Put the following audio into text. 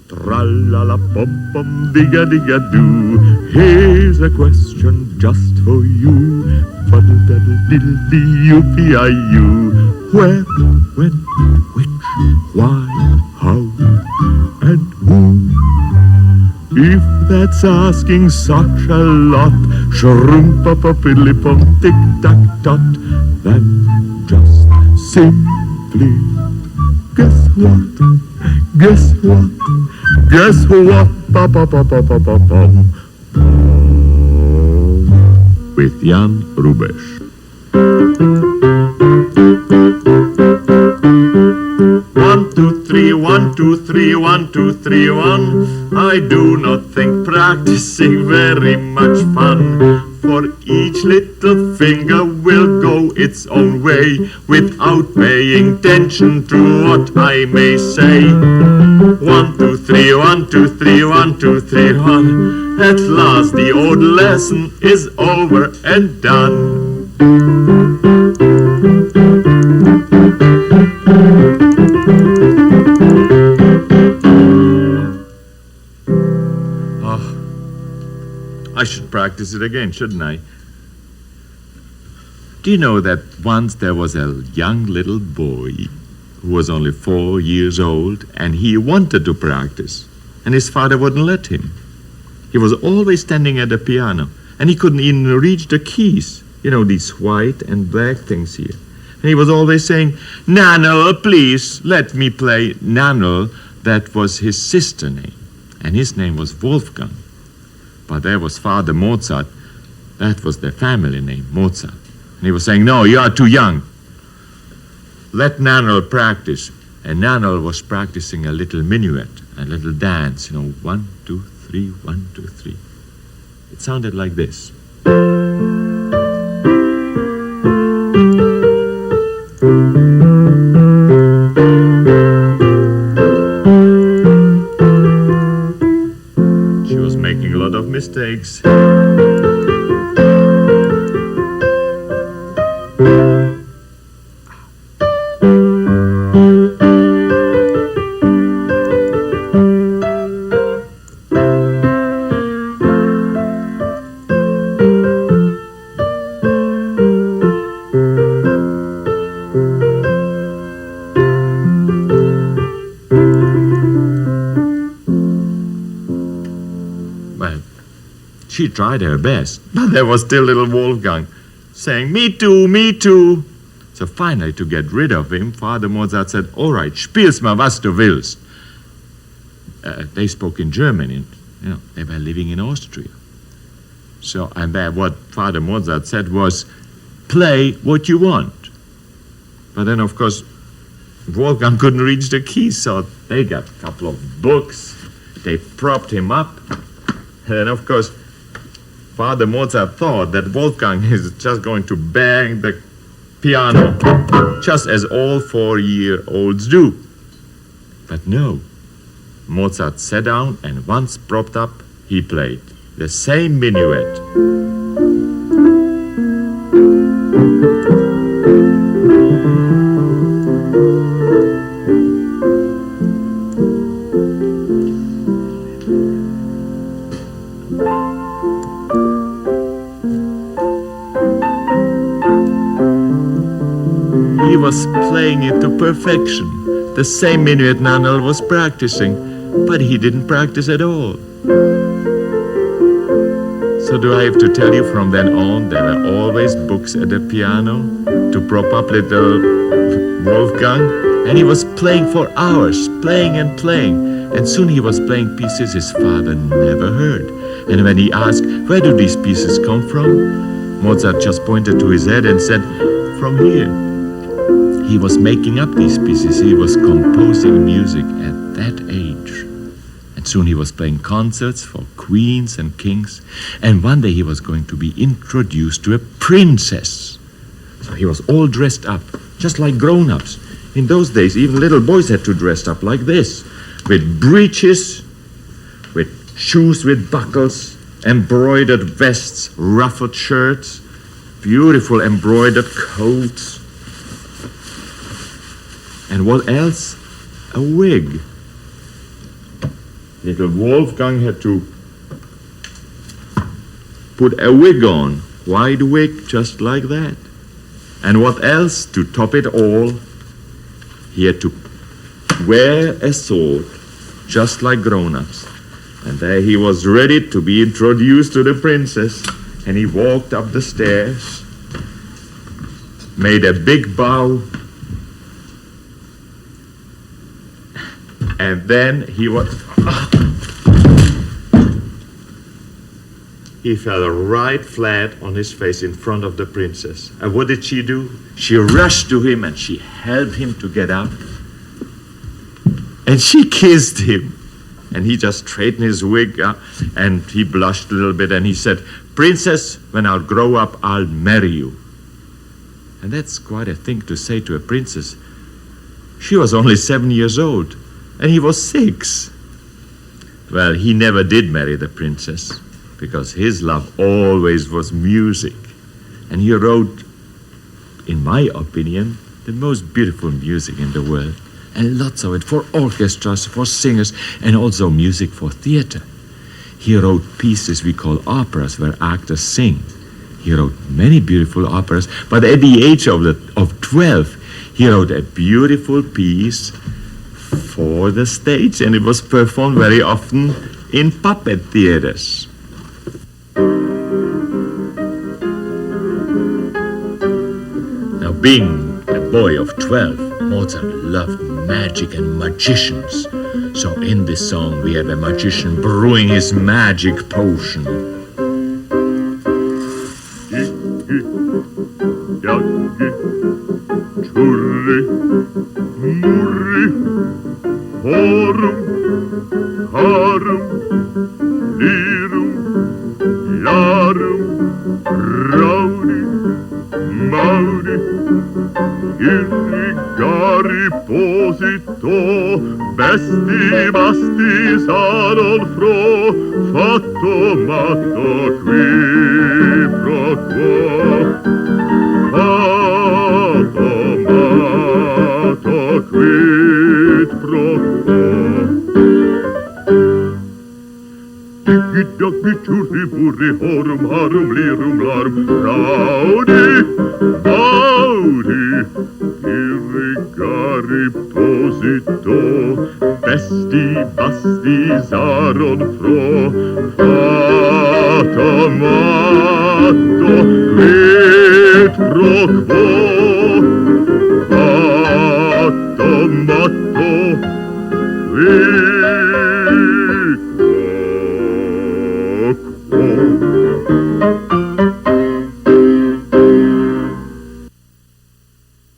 Tra-la-la-bum-bum-digga-digga-doo. Here's a question just for you. Fuddle-daddle-diddle-dee-yoo-pee-I-yoo. Where, when, which, why, how, and who? If that's asking such a lot, shroom-pa-pa-piddly-pum, tick-tack-tot, then just simply guess what? Guess what? Guess what? Pa-pa-pa-pa-pa-pa-pum. With Jan Rubeš. 1, 2, 3, 1, 2, 3, 1, 2, 3, 1. I do not think practicing very much fun, for each little finger will go its own way without paying attention to what I may say. 1, 2, 3, 1, 2, 3, 1, 2, 3, 1. At last the old lesson is over and done. I should practice it again, shouldn't I? Do you know that once there was a young little boy who was only 4 years old, and he wanted to practice, and his father wouldn't let him. He was always standing at the piano, and he couldn't even reach the keys. You know, these white and black things here. And he was always saying, "Nanel, please, let me play." Nanel, that was his sister name, and his name was Wolfgang. But there was Father Mozart. That was their family name, Mozart. And he was saying, "No, you are too young. Let Nanel practice." And Nanel was practicing a little minuet, a little dance, 1, 2, 3, 1, 2, 3. It sounded like this. She was making a lot of mistakes. She tried her best, but there was still little Wolfgang saying, "Me too, me too." So finally, to get rid of him, Father Mozart said, "All right, spiel's mal, was du willst." They spoke in German, and they were living in Austria. So, and what Father Mozart said was, "Play what you want." But then, of course, Wolfgang couldn't reach the keys, so they got a couple of books. They propped him up, and then, of course, Father Mozart thought that Wolfgang is just going to bang the piano, just as all 4-year-olds do. But no, Mozart sat down, and once propped up, he played the same minuet. He was playing it to perfection, the same minuet Nanel was practicing, but he didn't practice at all. So do I have to tell you, from then on, there were always books at the piano to prop up little Wolfgang, and he was playing for hours, playing and playing, and soon he was playing pieces his father never heard. And when he asked, "Where do these pieces come from?" Mozart just pointed to his head and said, "From here." He was making up these pieces. He was composing music at that age. And soon he was playing concerts for queens and kings. And one day he was going to be introduced to a princess. So he was all dressed up, just like grown-ups. In those days, even little boys had to dress up like this, with breeches, with shoes with buckles, embroidered vests, ruffled shirts, beautiful embroidered coats. And what else? A wig. Little Wolfgang had to put a wig on, white wig, just like that. And what else? To top it all, he had to wear a sword, just like grown-ups. And there he was ready to be introduced to the princess. And he walked up the stairs, made a big bow, and then he fell right flat on his face in front of the princess. And what did she do? She rushed to him and she helped him to get up. And she kissed him. And he just straightened his wig up and he blushed a little bit and he said, "Princess, when I'll grow up, I'll marry you." And that's quite a thing to say to a princess. She was only 7 years old and he was 6. Well, he never did marry the princess because his love always was music. And he wrote, in my opinion, the most beautiful music in the world. And lots of it for orchestras, for singers, and also music for theater. He wrote pieces we call operas, where actors sing. He wrote many beautiful operas, but at the age of 12, he wrote a beautiful piece for the stage, and it was performed very often in puppet theaters. Now, being a boy of 12, Mozart loved magic and magicians. So in this song we have a magician brewing his magic potion. Churri, murri, horum, harum, lirum, larum, rowdy, mowdy, Irrigari posito, besti basti saron fro, fatto matto qui pro quo. Fatto matto quid pro quo. Diggi churri burri horum harum lirum larum, rowdy, mowdy, Irrigari posito, besti basti saron fro, fata matto quid pro quo, fata matto quid